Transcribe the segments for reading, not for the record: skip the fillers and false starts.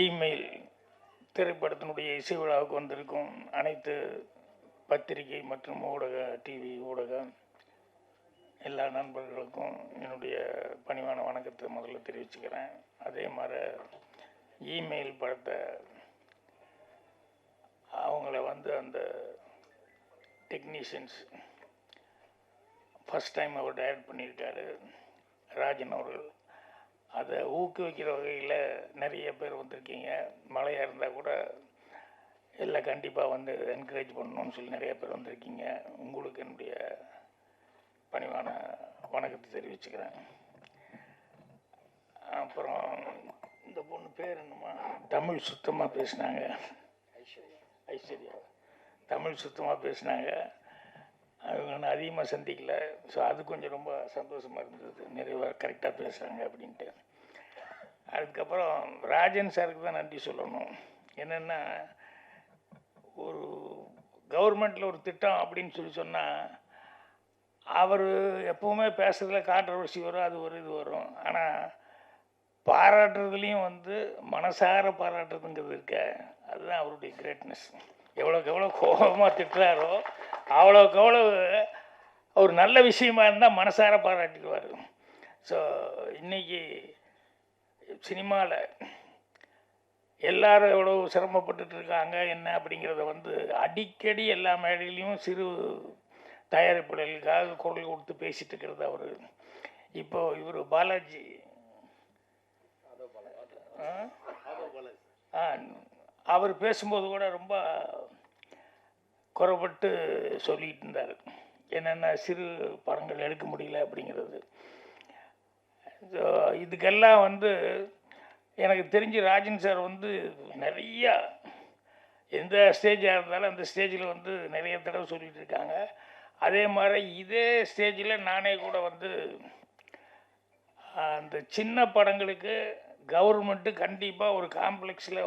Email திரைப்படத்தினுடைய இசை விழாவுக்கு வந்திருக்கும் அனைத்து பத்திரிகை மற்றும் ஊடக டிவி ஊடக எல்லா நண்பர்களுக்கும் என்னுடைய பணிவான வணக்கத்தை முதல்ல தெரிவிச்சுக்கிறேன். அதே மாதிரி இமெயில் படத்தை அவங்கள அந்த டெக்னீஷியன்ஸ் ஃபஸ்ட் டைம் அவர் டைரக்ட் பண்ணியிருக்காரு ராஜன் அவர்கள். அதை ஊக்குவிக்கிற வகையில் நிறைய பேர் வந்திருக்கீங்க. மழையாக இருந்தால் கூட எல்லாம் கண்டிப்பாக என்கரேஜ் பண்ணணும்னு சொல்லி நிறைய பேர் வந்திருக்கீங்க. உங்களுக்கு என்னுடைய பணிவான வணக்கத்தை தெரிவிச்சுக்கிறேன். அப்புறம் இந்த பொண்ணு பேர் என்னம்மா, தமிழ் சுத்தமாக பேசினாங்க, ஐஸ்வர்யா தமிழ் சுத்தமாக பேசினாங்க. அவங்க நான் அதிகமாக சந்திக்கல. ஸோ அது கொஞ்சம் ரொம்ப சந்தோஷமாக இருந்தது, நிறைவாக கரெக்டாக பேசுகிறாங்க அப்படின்ட்டு. அதுக்கப்புறம் ராஜன் சாருக்கு தான் நன்றி சொல்லணும். என்னென்னா, ஒரு கவர்மெண்ட்டில் ஒரு திட்டம் அப்படின்னு சொன்னால் அவர் எப்போவுமே பேசுகிறதுல கான்ட்ரவர்சி வரும், அது ஒரு இது வரும். ஆனால் பாராட்டுறதுலேயும் மனசார பாராட்டுறதுங்கிறது இருக்க, அதுதான் அவருடைய கிரேட்னஸ். எவ்வளோக்கு எவ்வளோ கோபமாக திட்டுறாரோ அவ்வளோக்கு எவ்வளோ ஒரு நல்ல விஷயமா இருந்தால் மனசார பாராட்டிடுவார். ஸோ இன்றைக்கி சினிமாவில் எல்லாரும் எவ்வளோ சிரமப்பட்டுட்டு இருக்காங்க என்ன அப்படிங்கிறத அடிக்கடி எல்லா மேடையிலையும் சிறு தயாரிப்பாளர்களுக்காக குரல் கொடுத்து பேசிகிட்டு இருக்கிறது அவர். இப்போது இவர் பாலாஜி அவர் பேசும்போது கூட ரொம்ப குறைபட்டு சொல்லிகிட்டு இருந்தார். என்னென்ன சிறு படங்கள் எடுக்க முடியல அப்படிங்கிறது. இதுக்கெல்லாம் எனக்கு தெரிஞ்சு ராஜன் சார் நிறையா எந்த ஸ்டேஜாக இருந்தாலும் அந்த ஸ்டேஜில் நிறைய தடவை சொல்லிகிட்டு இருக்காங்க. அதே மாதிரி இதே ஸ்டேஜில் நானே கூட அந்த சின்ன படங்களுக்கு கவர்மெண்ட்டு கண்டிப்பாக ஒரு காம்ப்ளெக்ஸில்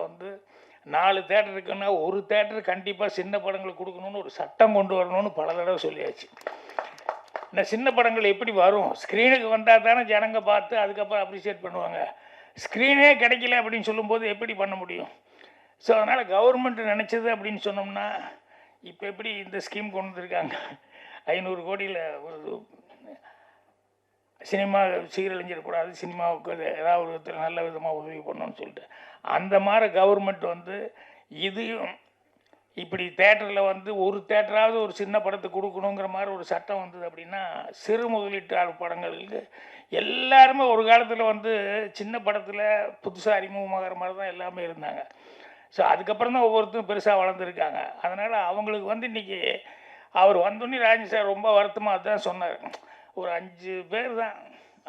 4 தேட்டர் இருக்குன்னா ஒரு தேட்டர் கண்டிப்பாக சின்ன படங்களுக்கு கொடுக்கணும்னு ஒரு சட்டம் கொண்டு வரணும்னு பல தடவை சொல்லியாச்சு. இந்த சின்ன படங்கள் எப்படி வரும், ஸ்க்ரீனுக்கு வந்தால் தானே ஜனங்க பார்த்து அதுக்கப்புறம் அப்ரிஷியேட் பண்ணுவாங்க. ஸ்க்ரீனே கிடைக்கல அப்படின்னு சொல்லும்போது எப்படி பண்ண முடியும்? ஸோ அதனால் கவர்மெண்ட் நினச்சது அப்படின்னு சொன்னோம்னா, இப்போ எப்படி இந்த ஸ்கீம் கொண்டு வந்திருக்காங்க, 500 கோடியில் ஒரு சினிமா சீரழிஞ்சிடக்கூடாது, சினிமாவுக்கு ஏதாவது ஒரு விதத்தில் நல்ல விதமாக உதவி பண்ணணும்னு சொல்லிட்டு அந்த மாதிரி கவர்மெண்ட் இதையும் இப்படி தேட்டரில் ஒரு தேட்டராவது ஒரு சின்ன படத்தை கொடுக்கணுங்கிற மாதிரி ஒரு சட்டம் வந்தது அப்படின்னா, சிறு முதலீட்டாளர் படங்களுக்கு எல்லாருமே ஒரு காலத்தில் சின்ன படத்தில் புதுசாக அறிமுகமாகிற மாதிரி தான் எல்லாமே இருந்தாங்க. ஸோ அதுக்கப்புறம் தான் ஒவ்வொருத்தரும் பெருசாக வளர்ந்துருக்காங்க. அதனால் அவங்களுக்கு இன்றைக்கி அவர் வந்தோடனே ராஜன் சார் ரொம்ப வருத்தமாக அதுதான் சொன்னார். ஒரு 5 பேர் தான்,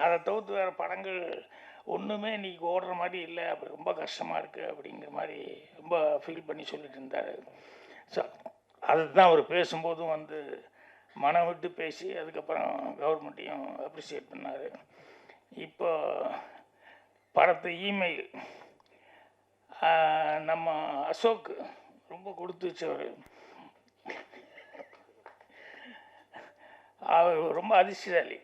அதை தவிர்த்து வேறு படங்கள் ஒன்றுமே இன்றைக்கி ஓடுற மாதிரி இல்லை, அப்படி ரொம்ப கஷ்டமாக இருக்குது அப்படிங்கிற மாதிரி ரொம்ப ஃபீல் பண்ணி சொல்லிட்டு இருந்தார். ஸோ அதுதான் அவர் பேசும்போதும் மனம் விட்டு பேசி அதுக்கப்புறம் கவர்மெண்ட்டையும் அப்ரிஷியேட் பண்ணார். இப்போ படத்தை இமெயில் நம்ம அசோக் ரொம்ப கொடுத்து வச்சவர். அவர் ரொம்ப அதிர்ஷ்டசாலி.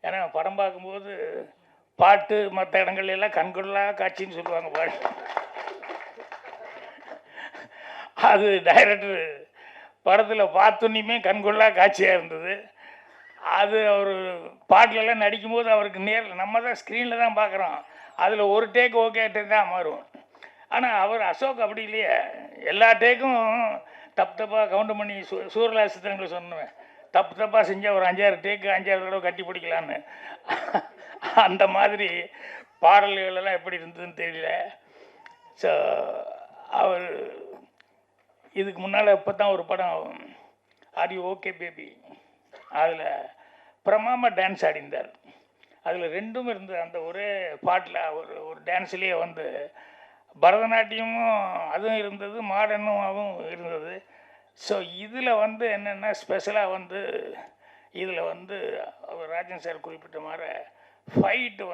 ஏன்னா படம் பார்க்கும்போது பாட்டு மற்ற இடங்கள்லாம் கண்கொள்ளா காட்சின்னு சொல்லுவாங்க பாடு. அது டைரக்டர் படத்தில் பார்த்தோன்னையுமே கண்கொள்ளா காட்சியாக இருந்தது. அது அவர் பாட்டிலெல்லாம் நடிக்கும்போது அவருக்கு நம்ம தான் ஸ்க்ரீனில் தான் பார்க்குறோம், அதில் ஒரு டேக் ஓகே தான் மாறும். ஆனால் அவர் அசோக் அப்படி இல்லையே, எல்லா டேக்கும் தப்பாக கவுண்ட் பண்ணி சூரலாசித்தங்களை சொன்னேன், தப்பாக செஞ்சால் ஒரு 5-6 டேக்கு 5-6 தடவை கட்டி பிடிக்கலான்னு. அந்த மாதிரி பாடல்களெல்லாம் எப்படி இருந்ததுன்னு தெரியல. ஸோ அவர் இதுக்கு முன்னால் இப்போ தான் ஒரு படம் ஆர் யூ ஓகே பேபி, அதில் பிரமாமா டான்ஸ் ஆடிந்தார். அதில் ரெண்டும் இருந்தது. அந்த ஒரே பாட்டில் ஒரு டான்ஸ்லேயே பரதநாட்டியமும் அதுவும் இருந்தது, மாடர்னும் இருந்தது. ஸோ இதில் என்னென்னா ஸ்பெஷலாக இதில் அவர் ராஜன் சார் குறிப்பிட்ட மாதிரி ஃபைட்டு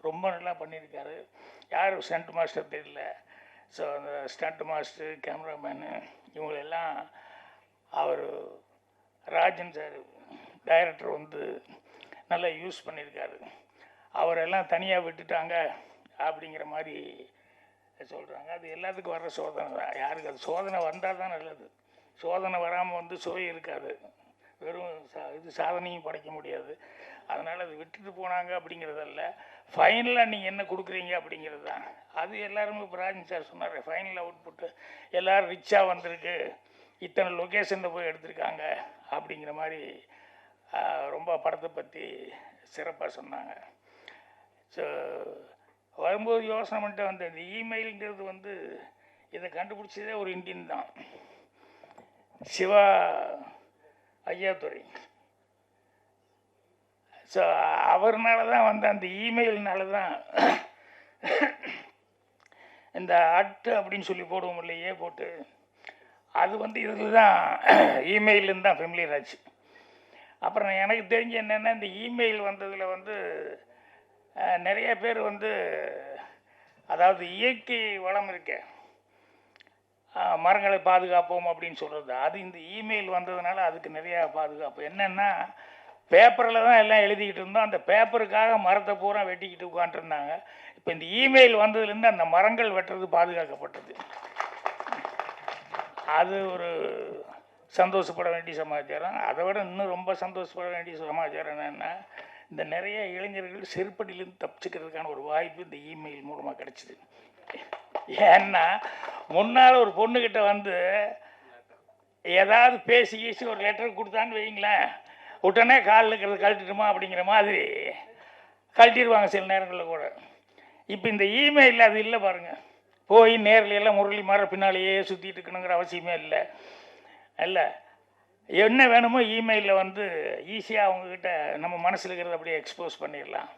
ரொம்ப நல்லா பண்ணியிருக்காரு. யார் சென்ட் மாஸ்டர் தெரியல. ஸோ அந்த ஸ்டண்ட் மாஸ்டர், கேமராமேனு இவங்களெல்லாம் அவர் ராஜன் சார் டைரக்டர் வந்து நல்லா யூஸ் பண்ணியிருக்காரு. அவரெல்லாம் தனியாக விட்டுட்டாங்க அப்படிங்கிற மாதிரி சொல்கிறாங்க. அது எல்லாத்துக்கும் வர்ற சோதனை தான். யாருக்கு அது சோதனை வந்தால் தான் நல்லது. சோதனை வராமல் வந்து சுவை இருக்காது. வெறும் இது சாதனையும் படைக்க முடியாது. அதனால் அது விட்டுட்டு போனாங்க அப்படிங்கிறதல்ல, ஃபைனலாக நீங்கள் என்ன கொடுக்குறீங்க அப்படிங்கிறது தான். அது எல்லாருமே இப்போ ராஜன் சார் சொன்னார், ஃபைனல் அவுட்புட்டு எல்லோரும் ரிச்சாக வந்திருக்கு, இத்தனை லொக்கேஷனில் போய் எடுத்திருக்காங்க அப்படிங்கிற மாதிரி ரொம்ப படத்தை பற்றி சிறப்பாக சொன்னாங்க. ஸோ வரும்போது யோசனை பண்ணிட்டு வந்த இந்த இமெயிலுங்கிறது வந்து இதை கண்டுபிடிச்சதே ஒரு இந்தியன் தான், சிவா ஐயாத்துறை. ஸோ அவர்னால தான் வந்து அந்த இமெயில்னால தான் இந்த அட்டு அப்படின்னு சொல்லி போடுவோம் இல்லையே போட்டு, அது வந்து இதில் தான் இமெயிலுன்னு தான் ஃபெமிலியர் ஆச்சு. அப்புறம் எனக்கு தெரிஞ்ச என்னென்னா, இந்த இமெயில் வந்ததில் வந்து நிறைய பேர் வந்து, அதாவது இயற்கை வளம் இருக்க மரங்களை பாதுகாப்போம் அப்படின்னு சொல்கிறது, அது இந்த இமெயில் வந்ததுனால அதுக்கு நிறையா பாதுகாப்பு. என்னென்னா, பேப்பரில் தான் எல்லாம் எழுதிக்கிட்டு இருந்தோம், அந்த பேப்பருக்காக மரத்தை பூரா வெட்டிக்கிட்டு உட்காந்துருந்தாங்க. இப்போ இந்த இமெயில் வந்ததுலேருந்து அந்த மரங்கள் வெட்டுறது பாதுகாக்கப்பட்டது. அது ஒரு சந்தோஷப்பட வேண்டிய சமாச்சாரம். அதை விட இன்னும் ரொம்ப சந்தோஷப்பட வேண்டிய சமாச்சாரம் என்னென்னா, இந்த நிறைய இளைஞர்கள் செருப்படியிலேருந்து தப்பிச்சுக்கிறதுக்கான ஒரு வாய்ப்பு இந்த இமெயில் மூலமாக கிடச்சிது. ஏன்னா முன்னால் ஒரு பொண்ணுக்கிட்ட வந்து ஏதாவது பேசி கீசி ஒரு லெட்டர் கொடுத்தான்னு வைங்களேன், உடனே காலில் இருக்கிறது கழட்டிடுமா அப்படிங்கிற மாதிரி கழட்டிடுவாங்க சில நேரங்களில் கூட. இப்போ இந்த இமெயிலில் அது இல்லை பாருங்கள். போய் நேரில் எல்லாம் முரளி மாற பின்னாலேயே சுற்றிட்டு இருக்கணுங்கிற அவசியமே இல்லை. இல்லை, என்ன வேணுமோ இமெயிலில் வந்து ஈஸியாக அவங்கக்கிட்ட நம்ம மனசில் இருக்கிறத அப்படியே எக்ஸ்போஸ் பண்ணிடலாம்.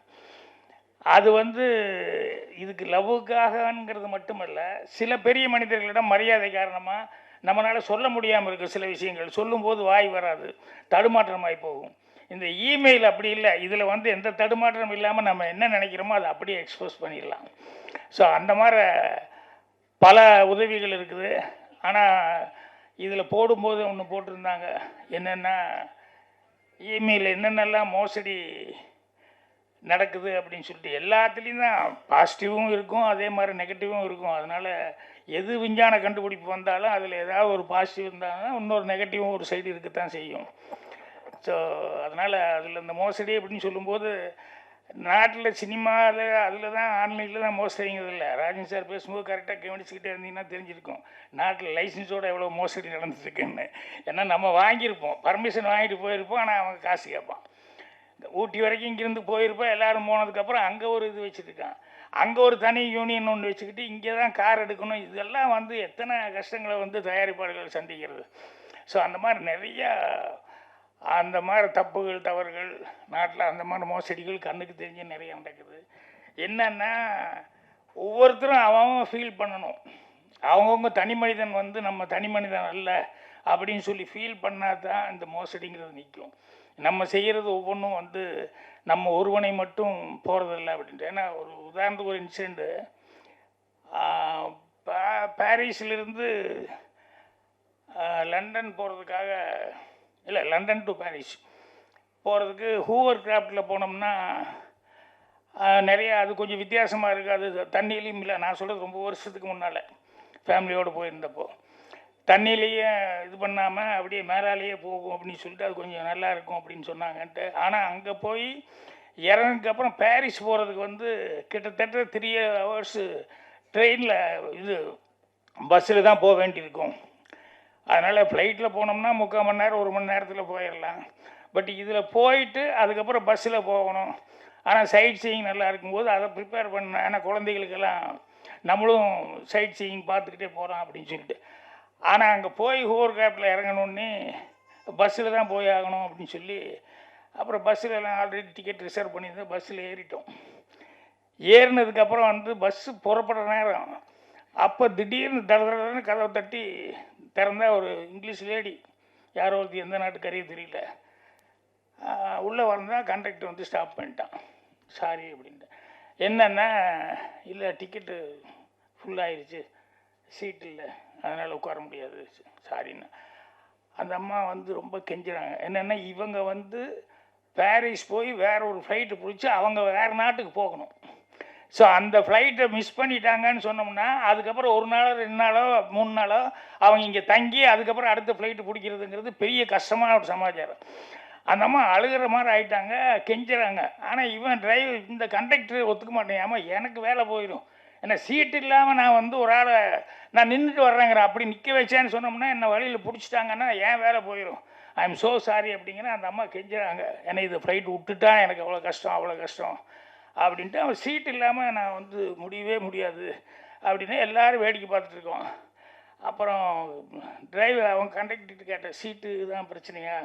அது வந்து இதுக்கு லவ்வுக்காகங்கிறது மட்டுமல்ல, சில பெரிய மனிதர்களிடம் மரியாதை காரணமாக நம்மளால் சொல்ல முடியாமல் இருக்குது சில விஷயங்கள். சொல்லும்போது வாய் வராது, தடுமாற்றமாகி போகும். இந்த இமெயில் அப்படி இல்லை. இதில் வந்து எந்த தடுமாற்றம் இல்லாமல் நம்ம என்ன நினைக்கிறோமோ அதை அப்படியே எக்ஸ்போஸ் பண்ணிடலாம். ஸோ அந்த மாதிரி பல உதவிகள் இருக்குது. ஆனால் இதில் போடும்போது ஒன்று போட்டிருந்தாங்க, என்னென்னா இமெயிலில் என்னென்னலாம் மோசடி நடக்குது அப்படின்னு சொல்லிட்டு. எல்லாத்துலேயும் தான் பாசிட்டிவும் இருக்கும், அதே மாதிரி நெகட்டிவும் இருக்கும். அதனால் எது விஞ்ஞான கண்டுபிடிப்பு வந்தாலும் அதில் ஏதாவது ஒரு பாசிட்டிவ் இருந்தாலும் இன்னொரு நெகட்டிவும் ஒரு சைடு இருக்கத்தான் செய்யும். ஸோ அதனால் அதில் இந்த மோசடி அப்படின்னு சொல்லும்போது, நாட்டில் சினிமாவில் அதில் தான் ஆன்லைனில் தான் மோசடிங்கிறது இல்லை. ராஜன் சார் பேசும்போது கரெக்டாக கவனிச்சுக்கிட்டே இருந்தீங்கன்னா தெரிஞ்சிருக்கும் நாட்டில் லைசன்ஸோடு எவ்வளோ மோசடி நடந்துட்டுருக்குன்னு. ஏன்னா நம்ம வாங்கியிருப்போம், பர்மிஷன் வாங்கிட்டு போயிருப்போம், ஆனால் அவங்க காசு கேட்பான். இந்த ஊட்டி வரைக்கும் இங்கேருந்து போயிருப்போம், எல்லோரும் போனதுக்கப்புறம் அங்கே ஒரு இது வச்சுருக்கான், அங்கே ஒரு தனி யூனியன் ஒன்று வச்சுக்கிட்டு இங்கே தான் கார் எடுக்கணும். இதெல்லாம் வந்து எத்தனை கஷ்டங்களை வந்து தயாரிப்பாளர்கள் சந்திக்கிறது. ஸோ அந்த மாதிரி நிறையா அந்த மாதிரி தப்புகள் தவறுகள் நாட்டில், அந்த மாதிரி மோசடிகள் கண்ணுக்கு தெரிஞ்சு நிறைய நடக்குது. என்னன்னா ஒவ்வொருத்தரும் அவன் ஃபீல் பண்ணணும். அவங்கவுங்க தனி மனிதன் வந்து நம்ம தனி மனிதன் அல்ல அப்படின்னு சொல்லி ஃபீல் பண்ணால் தான் இந்த மோசடிங்கிறது நிற்கும். நம்ம செய்கிறது ஒவ்வொன்றும் வந்து நம்ம ஒருவனை மட்டும் போகிறதில்ல அப்படின்ட்டு. ஏன்னா ஒரு உதாரணத்துக்கு ஒரு இன்சிடெண்ட்டு, பாரிஸிலிருந்து லண்டன் போகிறதுக்காக, இல்லை லண்டன் டு பாரிஸ் போகிறதுக்கு ஹூவர் கிராஃப்டில் போனோம்னா நிறையா அது கொஞ்சம் வித்தியாசமாக இருக்குது. அது தண்ணியிலையும் இல்லை, நான் சொல்கிறது ரொம்ப வருஷத்துக்கு முன்னால் ஃபேமிலியோடு போயிருந்தப்போ, தண்ணியிலேயே இது பண்ணாமல் அப்படியே மேலாலேயே போகும் அப்படின்னு சொல்லிட்டு அது கொஞ்சம் நல்லா இருக்கும் அப்படின்னு சொன்னாங்கன்ட்டு. ஆனால் அங்கே போய் இறங்குக்கப்புறம் பாரிஸ் போகிறதுக்கு வந்து கிட்டத்தட்ட 3 hours ட்ரெயினில் இது பஸ்ஸில் தான் போக வேண்டியிருக்கும். அதனால் ஃப்ளைட்டில் போனோம்னா 3/4 மணி நேரம் 1 மணி நேரத்தில் போயிடலாம். பட் இதில் போயிட்டு அதுக்கப்புறம் பஸ்ஸில் போகணும். ஆனால் சைட் சீயிங் நல்லா இருக்கும்போது அதை ப்ரிப்பேர் பண்ண, ஏன்னா குழந்தைகளுக்கெல்லாம் நம்மளும் சைட் சீயிங் பார்த்துக்கிட்டே போகிறோம் அப்படின்னு சொல்லிட்டு. ஆனால் அங்கே போய் ஹோவர் கேப்பில் இறங்கணுன்னே பஸ்ஸில் தான் போய் ஆகணும் அப்படின்னு சொல்லி, அப்புறம் பஸ்ஸில் எல்லாம் ஆல்ரெடி டிக்கெட் ரிசர்வ் பண்ணியிருந்தேன். பஸ்ஸில் ஏறிட்டோம். ஏறினதுக்கப்புறம் வந்து பஸ்ஸு புறப்படுற நேரம், அப்போ திடீர்னு தடன்னு கதவை தட்டி திறந்தா ஒரு இங்கிலீஷ் லேடி, யாரோ ஒருத்தி, எந்த நாட்டுக்காரியும் தெரியல, உள்ளே வந்தால் கண்டக்டர் வந்து ஸ்டாப் பண்ணிட்டான். சாரி அப்படின்ட்டு. என்னென்னா, இல்லை டிக்கெட்டு ஃபுல்லாகிடுச்சு சீட் இல்லை, அதனால் உட்கார முடியாது சாரின்னு. அந்த அம்மா வந்து ரொம்ப கெஞ்சுறாங்க. என்னென்னா இவங்க வந்து பாரிஸ் போய் வேற ஒரு ஃப்ளைட்டு பிடிச்சி அவங்க வேறு நாட்டுக்கு போகணும். ஸோ அந்த ஃப்ளைட்டை மிஸ் பண்ணிட்டாங்கன்னு சொன்னோம்னா அதுக்கப்புறம் 1 நாளோ 2 நாளோ 3 நாளோ அவங்க இங்கே தங்கி அதுக்கப்புறம் அடுத்த ஃப்ளைட்டு பிடிக்கிறதுங்கிறது பெரிய கஷ்டமான ஒரு சமாச்சாரம். அந்த அம்மா அழுகிற மாதிரி ஆகிட்டாங்க, கெஞ்சுறாங்க. ஆனால் இவன் இந்த கண்டக்டர் ஒத்துக்க மாட்டேன். ஆமாம் எனக்கு வேலை போயிடும், ஏன்னா சீட்டு இல்லாமல் நான் வந்து ஒரு ஆளை நான் நின்றுட்டு வர்றேங்கிறேன், அப்படி நிற்க வச்சேன்னு சொன்னோம்னா என்னை வழியில் பிடிச்சிட்டாங்கன்னா ஏன் வேலை போயிடும், ஐ எம் ஸோ சாரி அப்படிங்கிற அந்த அம்மா கெஞ்சுறாங்க. ஏன்னா இது ஃப்ளைட் விட்டுட்டா எனக்கு அவ்வளோ கஷ்டம் அவ்வளோ கஷ்டம் அப்படின்ட்டு. அவன் சீட் இல்லாமல் நான் வந்து முடியவே முடியாது அப்படின்னு எல்லோரும் வேடிக்கை பார்த்துட்ருக்கோம். அப்புறம் டிரைவர் அவன் கண்டக்டர்கிட்ட கேட்டேன், சீட்டு தான் பிரச்சனையா?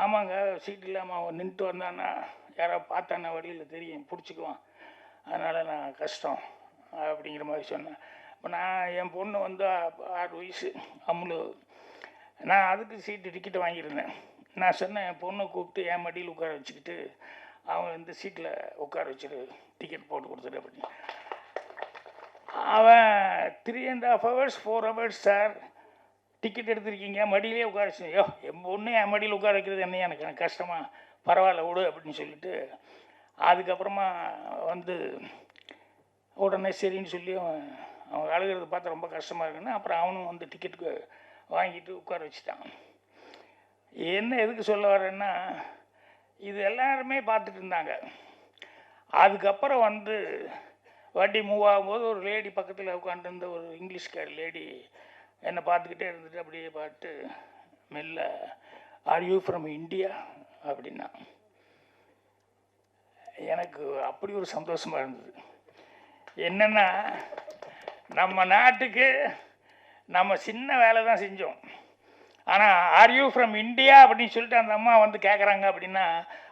ஆமாங்க, சீட் இல்லாமல் அவன் நின்றுட்டு வந்தான்னா யாராவது பார்த்தான்னா வழியில் தெரியும் பிடிச்சிக்குவான், அதனால் நான் கஷ்டம் அப்படிங்கிற மாதிரி சொன்னேன். இப்போ நான் என் பொண்ணு வந்து 6 வயசு அம்முலு, நான் அதுக்கு சீட்டு டிக்கெட்டு வாங்கியிருந்தேன். நான் சொன்னேன் என் பொண்ணை கூப்பிட்டு என் மடியில் உட்கார வச்சுக்கிட்டு அவன் இந்த சீட்டில் உட்கார வச்சுட்டு டிக்கெட் போட்டு கொடுத்துட்டு அப்படின்னு. அவன் 3.5 hours 4 hours சார் டிக்கெட் எடுத்திருக்கீங்க மடியிலே உட்கார வச்சு, ஐயோ என் பொண்ணு என் மடியில் உட்கார வைக்கிறது என்ன எனக்கு கஷ்டமாக, பரவாயில்ல விடு அப்படின்னு சொல்லிட்டு அதுக்கப்புறமா வந்து உடனே சரின்னு சொல்லி அவன் அழுகிறத பார்த்து ரொம்ப கஷ்டமாக இருக்குன்னு அப்புறம் அவனும் வந்து டிக்கெட்டுக்கு வாங்கிட்டு உட்கார வச்சுட்டான். என்ன எதுக்கு சொல்ல வரேன்னா, இது எல்லாருமே பார்த்துட்டு இருந்தாங்க. அதுக்கப்புறம் வந்து வண்டி மூவ் ஆகும்போது ஒரு லேடி பக்கத்தில் உட்காந்துருந்த ஒரு இங்கிலீஷ்கார லேடி என்னை பார்த்துக்கிட்டே இருந்துட்டு அப்படியே பார்த்து மெல்ல, ஆர் யூ ஃப்ரம் இந்தியா அப்படின்னா. எனக்கு அப்படி ஒரு சந்தோஷமாக இருந்தது. என்னென்னா நம்ம நாட்டுக்கு நம்ம சின்ன வேலை தான் செஞ்சோம், ஆனால் ஆர் யூ ஃப்ரம் இந்தியா அப்படின்னு சொல்லிட்டு அந்த அம்மா வந்து கேட்குறாங்க அப்படின்னா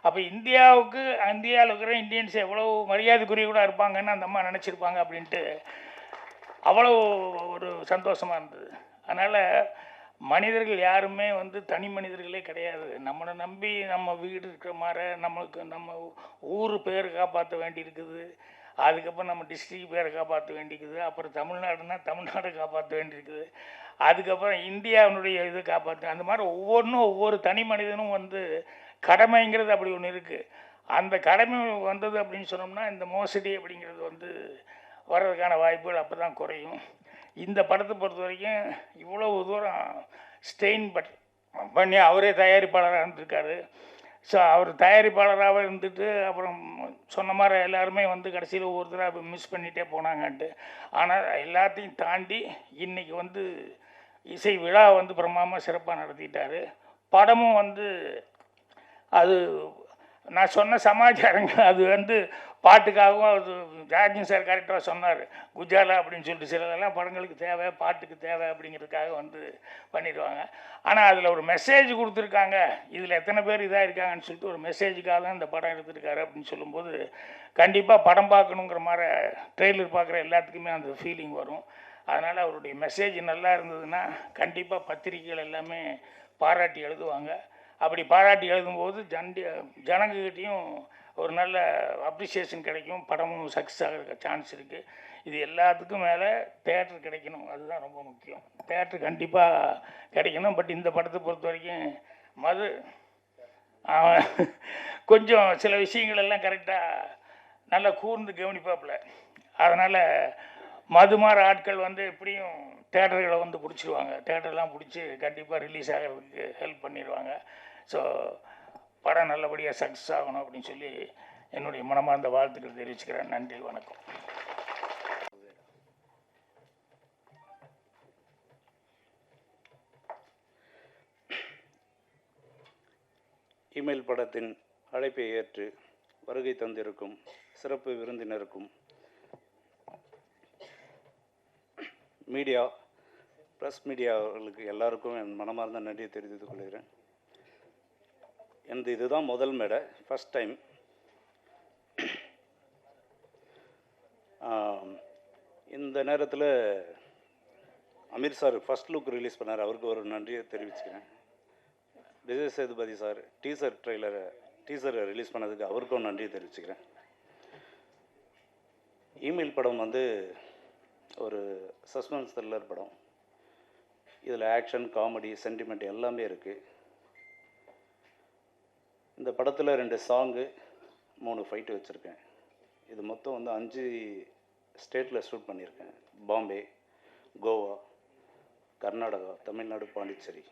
அப்போ இந்தியாவில் இருக்கிற இந்தியன்ஸ் எவ்வளோ மரியாதைக்குரிய இருப்பாங்கன்னு அந்த அம்மா நினச்சிருப்பாங்க அப்படின்ட்டு அவ்வளோ ஒரு சந்தோஷமாக இருந்தது. அதனால் மனிதர்கள் யாருமே வந்து தனி மனிதர்களே கிடையாது. நம்மளை நம்பி நம்ம வீடு இருக்கிற மாதிரி நம்மளுக்கு நம்ம ஊர் பேர் காப்பாற்ற வேண்டி இருக்குது, அதுக்கப்புறம் நம்ம டிஸ்ட்ரிக்ட் பேரை காப்பாற்ற வேண்டியிருக்குது, அப்புறம் தமிழ்நாடுனா தமிழ்நாடு காப்பாற்ற வேண்டியிருக்குது, அதுக்கப்புறம் இந்தியாவினுடைய இது காப்பாற்ற, அந்த மாதிரி ஒவ்வொரு தனி மனிதனும் வந்து கடமைங்கிறது அப்படி ஒன்று இருக்குது. அந்த கடமை வந்தது அப்படின்னு சொன்னோம்னா இந்த மோசடி அப்படிங்கிறது வந்து வர்றதுக்கான வாய்ப்புகள் அப்போ தான் குறையும். இந்த படத்தை பொறுத்த வரைக்கும் இவ்வளவு தூரம் ஸ்டெயின் பண்ணி அவரே தயாரிப்பாளராக இருந்திருக்காரு. ஸோ அவர் தயாரிப்பாளராக இருந்துட்டு அப்புறம் சொன்ன மாதிரி எல்லாருமே வந்து கடைசியில் ஒவ்வொருத்தராக மிஸ் பண்ணிகிட்டே போனாங்கன்ட்டு. ஆனால் எல்லாத்தையும் தாண்டி இன்றைக்கி வந்து இசை விழா வந்து பிரமாதமாக சிறப்பாக நடத்திட்டார். படமும் வந்து அது நான் சொன்ன சமாச்சாரங்கள் அது வந்து பாட்டுக்காகவும் அது ஜார்ஜின் சார் கரெக்டாக சொன்னார், குஜாலா அப்படின்னு சொல்லிட்டு சிலதெல்லாம் படங்களுக்கு தேவை, பாட்டுக்கு தேவை அப்படிங்கிறதுக்காக வந்து பண்ணிடுவாங்க. ஆனால் அதில் ஒரு மெசேஜ் கொடுத்துருக்காங்க, இதில் எத்தனை பேர் இதாக இருக்காங்கன்னு சொல்லிட்டு ஒரு மெசேஜுக்காக தான் இந்த படம் எடுத்துருக்காரு அப்படின்னு சொல்லும்போது கண்டிப்பாக படம் பார்க்கணுங்கிற மாதிரி ட்ரெய்லர் பார்க்குற எல்லாத்துக்குமே அந்த ஃபீலிங் வரும். அதனால் அவருடைய மெசேஜ் நல்லா இருந்ததுன்னா கண்டிப்பாக பத்திரிகைகள் எல்லாமே பாராட்டி எழுதுவாங்க. அப்படி பாராட்டி எழுதும்போது ஜனங்ககிட்டையும் ஒரு நல்ல அப்ரிசியேஷன் கிடைக்கும், படமும் சக்ஸஸ் ஆகிற சான்ஸ் இருக்குது. இது எல்லாத்துக்கும் மேலே தேட்டர் கிடைக்கணும், அதுதான் ரொம்ப முக்கியம். தேட்டர் கண்டிப்பாக கிடைக்கணும். பட் இந்த படத்தை பொறுத்த வரைக்கும் மது கொஞ்சம் சில விஷயங்கள் எல்லாம் கரெக்டாக நல்லா கூர்ந்து கவனிப்பாப்புல. அதனால் மதுமார ஆட்கள் வந்து எப்படியும் தேட்டர்களை வந்து பிடிச்சிருவாங்க, தேட்டர்லாம் பிடிச்சி கண்டிப்பாக ரிலீஸ் ஆகிறதுக்கு ஹெல்ப் பண்ணிடுவாங்க. ஸோ படம் நல்லபடியாக சக்ஸஸ் ஆகணும் அப்படின்னு சொல்லி என்னுடைய மனமார்ந்த வாழ்த்துக்கள் தெரிவிச்சுக்கிறேன். நன்றி, வணக்கம். இமெயில் படத்தின் அழைப்பை ஏற்று வருகை தந்திருக்கும் சிறப்பு விருந்தினருக்கும் மீடியா ப்ரெஸ் மீடியாவுகளுக்கு எல்லாருக்கும் என் மனமார்ந்த நன்றியை தெரிவித்துக் கொள்கிறேன். எனது இதுதான் முதல் மேடை, ஃபஸ்ட் டைம். இந்த நேரத்தில் Aamir sir first look release பண்ணார், அவருக்கு ஒரு நன்றியை தெரிவிச்சுக்கிறேன். விஜய் சேதுபதி சார் டீசரை ரிலீஸ் பண்ணதுக்கு அவருக்கும் நன்றியை தெரிவிச்சுக்கிறேன். இமெயில் படம் வந்து ஒரு சஸ்பென்ஸ் த்ரில்லர் படம். இதில் ஆக்ஷன், காமெடி, சென்டிமெண்ட் எல்லாமே இருக்குது. இந்த படத்தில் 2 சாங்கு, 3 ஃபைட்டு வச்சுருக்கேன். இது மொத்தம் வந்து 5 ஸ்டேட்டில் ஷூட் பண்ணியிருக்கேன். பாம்பே, கோவா, கர்நாடகா, தமிழ்நாடு, பாண்டிச்சேரி.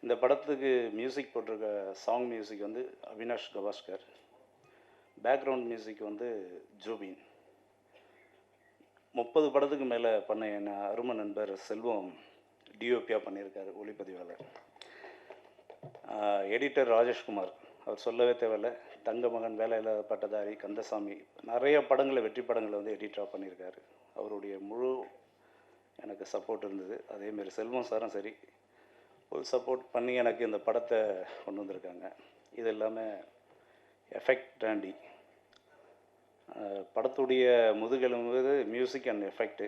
இந்த படத்துக்கு மியூசிக் போட்டிருக்க சாங் மியூசிக் வந்து அவினாஷ் கவாஸ்கர். பேக்ரவுண்ட் மியூசிக் வந்து ஜூபின். 30 படத்துக்கு மேலே பண்ண என் அருமை நண்பர் செல்வம் டிஓபியாக பண்ணியிருக்காரு, ஒளிப்பதிவாளர். எடிட்டர் ராஜேஷ்குமார், அவர் சொல்லவே தேவையில்லை. தங்க மகன், வேலை இல்லாத பட்டதாரி, கந்தசாமி, நிறைய படங்களை, வெற்றி படங்களை வந்து எடிட்டராக பண்ணியிருக்காரு. அவருடைய முழு எனக்கு சப்போர்ட் இருந்தது. அதேமாரி செல்வம் சாரும் சரி, ஃபுல் சப்போர்ட் பண்ணி எனக்கு இந்த படத்தை கொண்டு வந்திருக்காங்க. இது இல்லாமல் எஃபெக்ட் ஆண்டி, படத்துடைய முதுகெலும்பு மியூசிக் அண்ட் எஃபெக்ட்டு.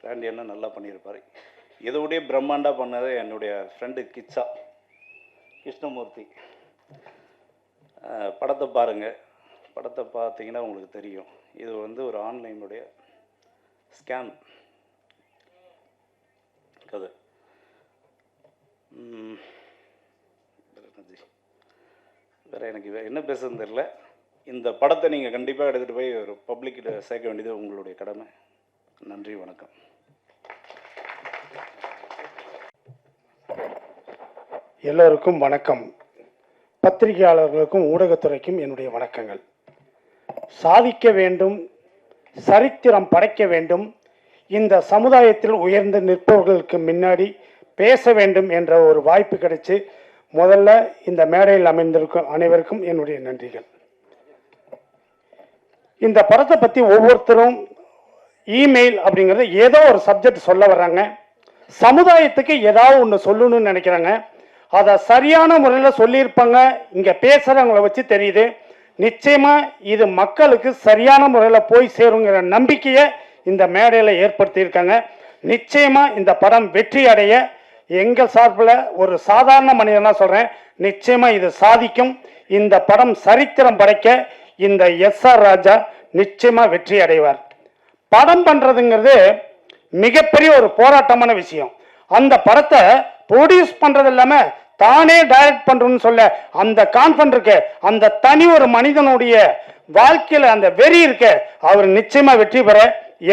ராண்டி என்ன நல்லா பண்ணியிருப்பார். இதோடைய பிரம்மாண்டாக பண்ணது என்னுடைய ஃப்ரெண்டு கிருஷ்ணமூர்த்தி. படத்தை பாருங்கள். படத்தை பார்த்தீங்கன்னா உங்களுக்கு தெரியும். இது வந்து ஒரு ஆன்லைனுடைய ஸ்கேம் கதை. வேறு எனக்கு என்ன பேசுறதுன்னு தெரியல. இந்த படத்தை நீங்கள் கண்டிப்பாக எடுத்துகிட்டு போய் ஒரு பப்ளிக்கிட்ட சேர்க்க வேண்டியது உங்களுடைய கடமை. நன்றி, வணக்கம். எல்லோருக்கும் வணக்கம். பத்திரிகையாளர்களுக்கும் ஊடகத்துறைக்கும் என்னுடைய வணக்கங்கள். சாதிக்க வேண்டும், சரித்திரம் படைக்க வேண்டும், இந்த சமுதாயத்தில் உயர்ந்து நிற்பவர்களுக்கு முன்னாடி பேச வேண்டும் என்ற ஒரு வாய்ப்பு கிடைச்சு முதல்ல இந்த மேடையில் அமைந்திருக்கும் அனைவருக்கும் என்னுடைய நன்றிகள். இந்த படத்தை பற்றி ஒவ்வொருத்தரும் இமெயில் அப்படிங்கிறது ஏதோ ஒரு சப்ஜெக்ட் சொல்ல வர்றாங்க. சமுதாயத்துக்கு ஏதாவது ஒன்று சொல்லணும்னு நினைக்கிறாங்க. அதை சரியான முறையில் சொல்லியிருப்பாங்க. இங்கே பேசுகிறவங்கள வச்சு தெரியுது. நிச்சயமாக இது மக்களுக்கு சரியான முறையில் போய் சேருங்கிற நம்பிக்கையை இந்த மேடையில் ஏற்படுத்தியிருக்காங்க. நிச்சயமாக இந்த படம் வெற்றி அடைய எங்கள் சார்பில் ஒரு சாதாரண மனிதனாக சொல்கிறேன், நிச்சயமாக இது சாதிக்கும். இந்த படம் சரித்திரம் படைக்க இந்த எஸ்ஆர் ராஜா நிச்சயமாக வெற்றி அடைவார். படம் பண்ணுறதுங்கிறது மிகப்பெரிய ஒரு போராட்டமான விஷயம். அந்த படத்தை ப்ரொடியூஸ் பண்ணுறது இல்லாமல் தானே டைரக்ட் பண்ணுறோன்னு சொல்ல அந்த கான்ஃபிடன்ட் இருக்கு. அந்த தனி ஒரு மனிதனுடைய வாழ்க்கையில் அந்த வெறி இருக்கு. அவர் நிச்சயமாக வெற்றி பெற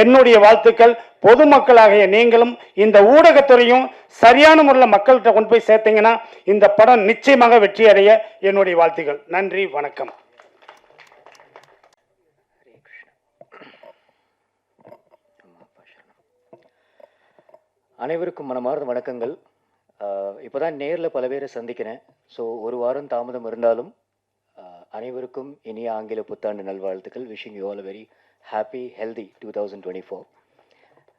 என்னுடைய வாழ்த்துக்கள். பொதுமக்களாகிய நீங்களும் இந்த ஊடகத்துறையும் சரியான முறையில் மக்கள்கிட்ட கொண்டு போய் சேர்த்தீங்கன்னா இந்த படம் நிச்சயமாக வெற்றி அடைய என்னுடைய வாழ்த்துக்கள். நன்றி, வணக்கம். அனைவருக்கும் மனமார்ந்த வணக்கங்கள். இப்போ தான் நேரில் பல பேரை சந்திக்கிறேன். ஸோ ஒரு வாரம் தாமதம் இருந்தாலும் அனைவருக்கும் இனிய ஆங்கில புத்தாண்டு நல்வாழ்த்துக்கள். Wishing you all very happy healthy 2024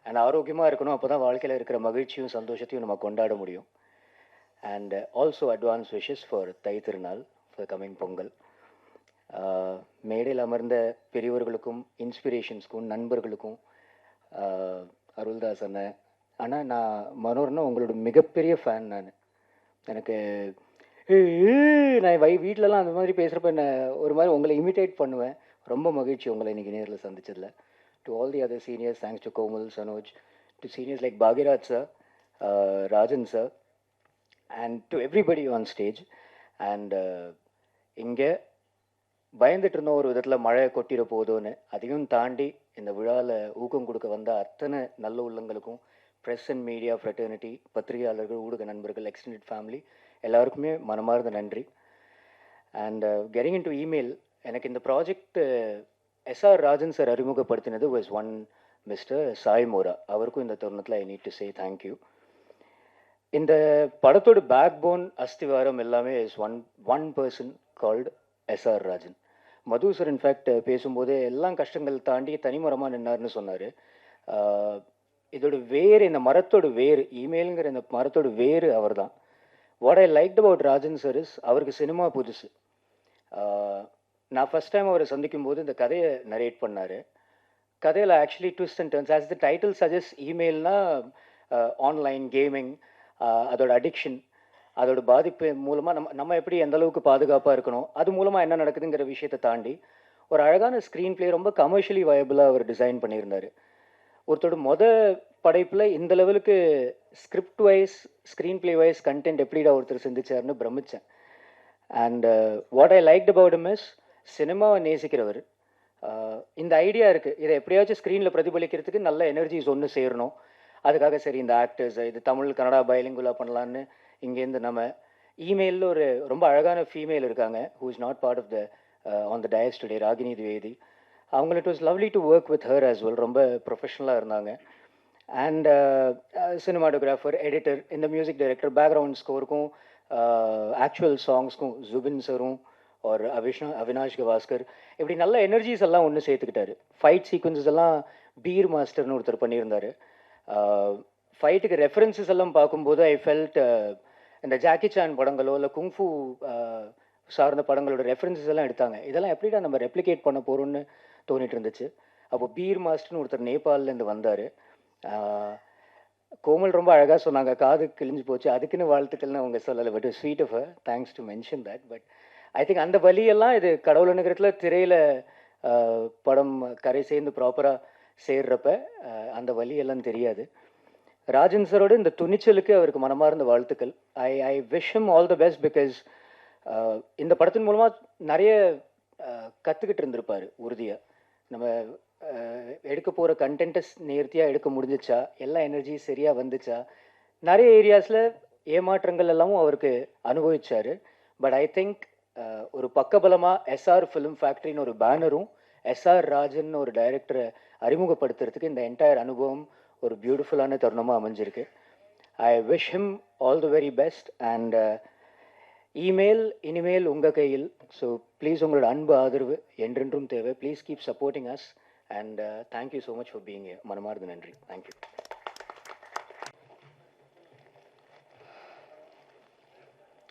and ஆரோக்கியமாக இருக்கணும். அப்போ தான் வாழ்க்கையில் இருக்கிற மகிழ்ச்சியும் சந்தோஷத்தையும் நம்ம கொண்டாட முடியும். And also advance wishes for thy திருநாள், ஃபார் கம்மிங் பொங்கல். மேடையில் அமர்ந்த பெரியவர்களுக்கும் இன்ஸ்பிரேஷன்ஸ்க்கும் நண்பர்களுக்கும் அருள்தாஸ் அண்ணன். ஆனால் நான் மனோர்னா உங்களோட மிகப்பெரிய ஃபேன். எனக்கு நான் வீட்டிலலாம் அந்த மாதிரி பேசுகிறப்ப என்ன ஒரு மாதிரி உங்களை இமிட்டேட் பண்ணுவேன். ரொம்ப மகிழ்ச்சி உங்களை இன்றைக்கி நேரில் சந்திச்சதில். To all the other seniors, thanks to Komal, Sanoj, to seniors like Bhagyaraj sir, Rajan sir, and to everybody on stage. And இங்கே பயந்துட்டு இருந்தோம் ஒரு விதத்தில் மழை கொட்டிட போதோன்னு. அதையும் தாண்டி இந்த விழாவில் ஊக்கம் கொடுக்க வந்த அத்தனை நல்ல உள்ளங்களுக்கும், ப்ரெஸ் அண்ட் மீடியா ஃப்ரெட்டர்னிட்டி, பத்திரிகையாளர்கள், ஊடக நண்பர்கள், எக்ஸ்டெண்டட் ஃபேமிலி எல்லாருக்குமே மனமார்ந்த நன்றி. And getting in to Email, எனக்கு இந்த ப்ராஜெக்ட் எஸ்ஆர் ராஜன் சார் அறிமுகப்படுத்தினது was one mister Sai Mora. அவருக்கும் இந்த தருணத்தில் I need to say thank you. இந்த படத்தோட பேக் போன், அஸ்திவாரம் எல்லாமே is one person called SR Rajan. Madhu sir in fact பேசும்போது எல்லாம் கஷ்டங்கள் தாண்டி தனிமரமாக நின்னார்னு சொன்னார். இதோட வேறு, இந்த மரத்தோட வேறு, இமெயிலுங்கிற இந்த மரத்தோட வேறு அவர் தான். What I liked about Rajan sir is அவருக்கு சினிமா புதுசு. நான் ஃபஸ்ட் டைம் அவரை சந்திக்கும் போது இந்த கதையை நரேட் பண்ணார். கதையில் actually twist and turns, as the title suggest, இமெயில்னா ஆன்லைன் கேமிங், அதோட அடிக்ஷன், அதோட பாதிப்பு மூலமாக நம்ம எப்படி எந்த அளவுக்கு பாதுகாப்பாக இருக்கணும், அது மூலமாக என்ன நடக்குதுங்கிற விஷயத்தை தாண்டி ஒரு அழகான ஸ்க்ரீன் பிளே, ரொம்ப கமர்ஷியலி வயபிளாக அவர் டிசைன் பண்ணியிருந்தார். ஒருத்தரோட படைப்பில் இந்த லெவலுக்கு script wise screenplay wise content எப்படிடா ஒருத்தர் சிந்திச்சாருன்னு பிரமித்தேன். And what I liked about him is சினிமாவை நேசிக்கிறவர். இந்த ஐடியா இருக்குது, இதை எப்படியாச்சும் ஸ்க்ரீனில் பிரதிபலிக்கிறதுக்கு நல்ல எனர்ஜிஸ் ஒன்று சேரணும். அதுக்காக சரி இந்த ஆக்டர்ஸ் இது தமிழ் கன்னடா பைலிங்குலா பண்ணலான்னு இங்கேருந்து நம்ம இமெயிலில் ஒரு ரொம்ப அழகான ஃபீமேல் இருக்காங்க who is not part of the on the dais today, Ragini Dwivedi. அவங்க it was lovely to work with her as well. ரொம்ப ப்ரொஃபஷ்னலாக இருந்தாங்க. அண்ட் சினிமாட்டோகிராஃபர், எடிட்டர், இந்த மியூசிக் டைரக்டர், பேக்ரவுண்ட் ஸ்கோருக்கும் ஆக்சுவல் சாங்ஸ்க்கும் ஜுபின் சரும் ஒரு அவினாஷ் கவாஸ்கர் இப்படி நல்ல எனர்ஜிஸ் எல்லாம் ஒன்று சேர்த்துக்கிட்டாரு. ஃபைட் சீக்வன்சஸ் எல்லாம் பீர் மாஸ்டர்னு ஒருத்தர் பண்ணியிருந்தார். ஃபைட்டுக்கு ரெஃபரன்சஸ் எல்லாம் பார்க்கும்போது ஐ ஃபெல்ட் இந்த ஜாக்கி சான் படங்களோ இல்லை குங்ஃபு சார்ந்த படங்களோட ரெஃபரன்சஸ் எல்லாம் எடுத்தாங்க. இதெல்லாம் எப்படிடா நம்ம ரெப்ளிகேட் பண்ண போகிறோன்னு தோணிட்டு இருந்துச்சு. அப்போ பீர் மாஸ்டர்னு ஒருத்தர் நேபாளிலேருந்து வந்தார். கோமல் ரொம்ப அழகாக சொன்னாங்க, காது கிழிஞ்சு போச்சு அதுக்குன்னு வாழ்த்துக்கள்னு அவங்க சொல்லலை. But sweet of thanks to mention that. But I think அந்த வழியெல்லாம் இது கடவுள் நகரத்தில் திரையில் படம் கரை சேர்ந்து ப்ராப்பராக சேர்றப்ப அந்த வழியெல்லாம் தெரியாது. ராஜன் சரோட இந்த துணிச்சலுக்கு அவருக்கு மனமார்ந்த வாழ்த்துக்கள். I wish him all the best because இந்த படத்தின் மூலமாக நிறைய கற்றுக்கிட்டு இருந்திருப்பார் உறுதியாக. நம்ம எடுக்க போகிற கண்டென்ட்டை நேர்த்தியாக எடுக்க முடிஞ்சிச்சா, எல்லா எனர்ஜி சரியாக வந்துச்சா, நிறைய ஏரியாஸில் ஏமாற்றங்கள் எல்லாமும் அவருக்கு அனுபவிச்சார். பட் ஐ திங்க் ஒரு பக்கபலமாக எஸ்ஆர் ஃபிலிம் ஃபேக்ட்ரின்னு ஒரு பேனரும் எஸ்ஆர் ராஜன் ஒரு டைரக்டரை அறிமுகப்படுத்துறதுக்கு இந்த என்டையர் அனுபவம் ஒரு பியூட்டிஃபுல்லான தருணமாக அமைஞ்சிருக்கு. I wish him all the very best. And email இனிமேல் உங்கள் கையில். ஸோ ப்ளீஸ் உங்களோட அன்பு ஆதரவு என்றென்றும் தேவை. Please keep supporting us. And thank you so much for being here. மனமார்ந்த நன்றி. தேங்க்யூ.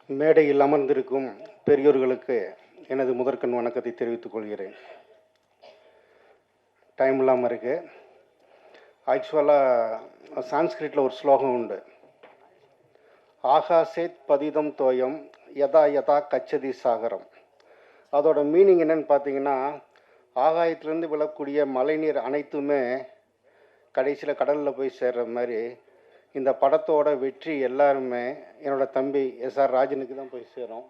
மேடையில் அமர்ந்திருக்கும் பெரியோர்களுக்கு எனது முதற்கண் வணக்கத்தை தெரிவித்துக் கொள்கிறேன். டைம் இல்லாமல் இருக்கு. ஆக்சுவலாக சான்ஸ்கிரிட்டில் ஒரு ஸ்லோகம் உண்டு, ஆகாசேத் பதிதம் தோயம் யதா யதா கச்சதி சாகரம். அதோட மீனிங் என்னன்னு பார்த்தீங்கன்னா, ஆகாயத்திலேருந்து விழக்கூடிய மழைநீர் அனைத்துமே கடைசியில் கடலில் போய் சேர்ற மாதிரி இந்த படத்தோட வெற்றி எல்லாருமே என்னோடய தம்பி எஸ்ஆர் ராஜனுக்கு தான் போய் சேரும்.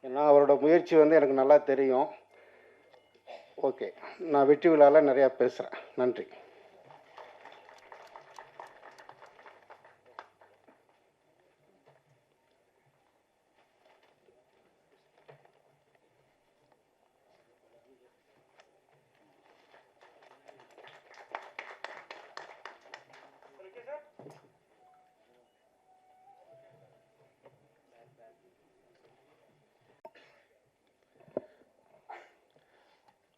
ஏன்னா அவரோட முயற்சி எனக்கு நல்லா தெரியும். ஓகே, நான் வெற்றி விழாவில் நிறையா பேசுகிறேன். நன்றி.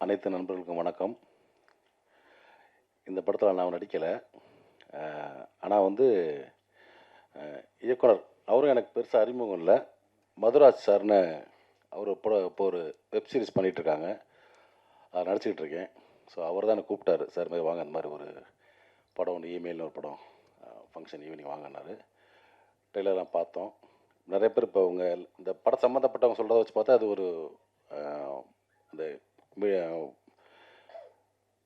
அனைத்து நண்பர்களுக்கும் வணக்கம். இந்த படத்தில் நான் நடிக்கலை. ஆனால் இயக்குனர் அவரும் எனக்கு பெருசாக அறிமுகம் இல்லை. மதுராஜ் சார்னு அவர் இப்போ ஒரு வெப் சீரிஸ் பண்ணிகிட்ருக்காங்க, அதை நடிச்சிக்கிட்டு இருக்கேன். ஸோ அவர் தான் என்னை கூப்பிட்டாரு, சார் மாதிரி வாங்க, அந்த மாதிரி ஒரு படம் ஒன்று இமெயில்னு ஒரு படம் ஃபங்க்ஷன் ஈவினிங் வாங்கினார். ட்ரெய்லர்லாம் பார்த்தோம். நிறைய பேர் இப்போ இந்த படம் சம்மந்தப்பட்டவங்க சொல்கிறத வச்சு பார்த்தா அது ஒரு அந்த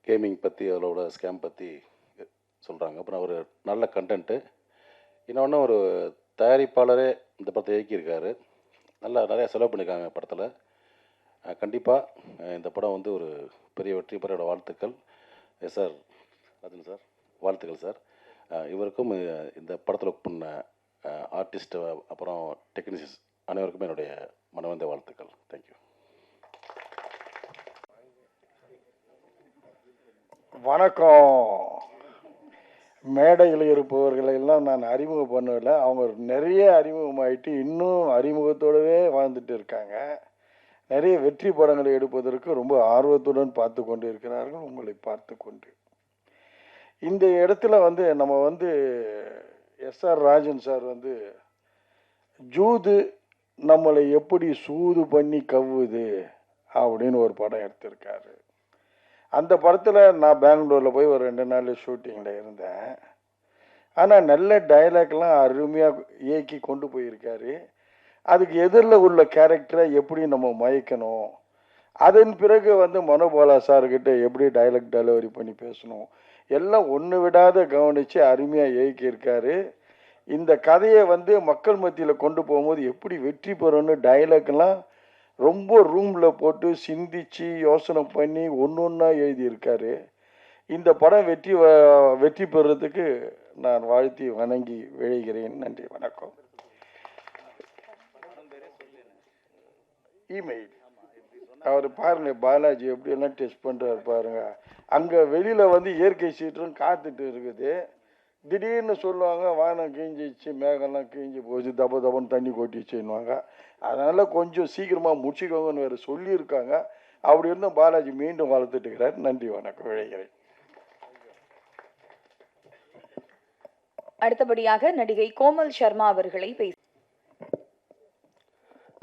கேமிங் பற்றி அதோட ஸ்கேம் பற்றி சொல்கிறாங்க. அப்புறம் ஒரு நல்ல கண்டென்ட்டு. இன்னொன்று ஒரு தயாரிப்பாளரே இந்த படத்தை இயக்கியிருக்காரு. நிறையா செலவு பண்ணியிருக்காங்க படத்தில். கண்டிப்பாக இந்த படம் ஒரு பெரிய வெற்றி பெற வாழ்த்துக்கள். சார் ராஜன் சார், வாழ்த்துக்கள் சார். இவருக்கும் இந்த படத்தில் ஒர்க் பண்ண ஆர்டிஸ்ட்டு அப்புறம் டெக்னீஷியன்ஸ் அனைவருக்குமே என்னுடைய மனவந்த வாழ்த்துக்கள். தேங்க்யூ. வணக்கம். மேடையில் இருப்பவர்களை எல்லாம் நான் அறிமுகம் பண்ணல, அவங்க நிறைய அறிமுகமாயிட்டு இன்னும் அறிமுகத்தோடவே வாழ்ந்துட்டு இருக்காங்க. நிறைய வெற்றி படங்களை எடுப்பதற்கு ரொம்ப ஆர்வத்துடன் பார்த்து கொண்டு இருக்கிறார்கள். உங்களை பார்த்து கொண்டு இந்த இடத்துல நம்ம எஸ்ஆர் ராஜன் சார் ஜூது நம்மளை எப்படி சூது பண்ணி கவ்வுது அப்படின்னு ஒரு படம் எடுத்திருக்காரு. அந்த படத்தில் நான் பெங்களூரில் போய் ஒரு 2 நாள் ஷூட்டிங்கில் இருந்தேன். ஆனால் நல்ல டைலாக்லாம் அருமையாக இயக்கி கொண்டு போயிருக்காரு. அதுக்கு எதிரில் உள்ள கேரக்டரை எப்படி நம்ம மயக்கணும், அதன் பிறகு மனோபாலா சார்கிட்ட எப்படி டைலாக் டெலிவரி பண்ணி பேசணும், எல்லாம் ஒன்று விடாத கவனித்து அருமையாக இயக்கியிருக்காரு. இந்த கதையை வந்து மக்கள் மத்தியில் கொண்டு போகும்போது எப்படி வெற்றி பெறும்னு டைலாக்லாம் ரொம்ப ரூமில் போட்டு சிந்திச்சு யோசனை பண்ணி ஒன்று ஒன்றா எழுதியிருக்காரு. இந்த படம் வெற்றி பெறுறதுக்கு நான் வாழ்த்தி வணங்கி விழைகிறேன். நன்றி, வணக்கம். இமெயில் அவர் பாருங்க, பாலாஜி எப்படியெல்லாம் டெஸ்ட் பண்ணுறாரு பாருங்க. அங்கே வெளியில் வந்து இயற்கை சீற்றம் காத்துட்டு இருக்குது. திடீர்னு சொல்லுவாங்க வானம் கிழிஞ்சிச்சு, மேகம்லாம் கிழிஞ்சி போச்சு, தப தபன்னு தண்ணி கொட்டிச்சுன்னுவாங்க. அதனால் கொஞ்சம் சீக்கிரமாக முடிச்சுக்கோங்கன்னு வேறு சொல்லியிருக்காங்க. அப்படி இருந்தும் பாலாஜி மீண்டும் வளர்த்துட்டு இருக்கிறார். நன்றி, வணக்கம், விழைகிறேன். அடுத்தபடியாக நடிகை கோமல் சர்மா அவர்களை பேச.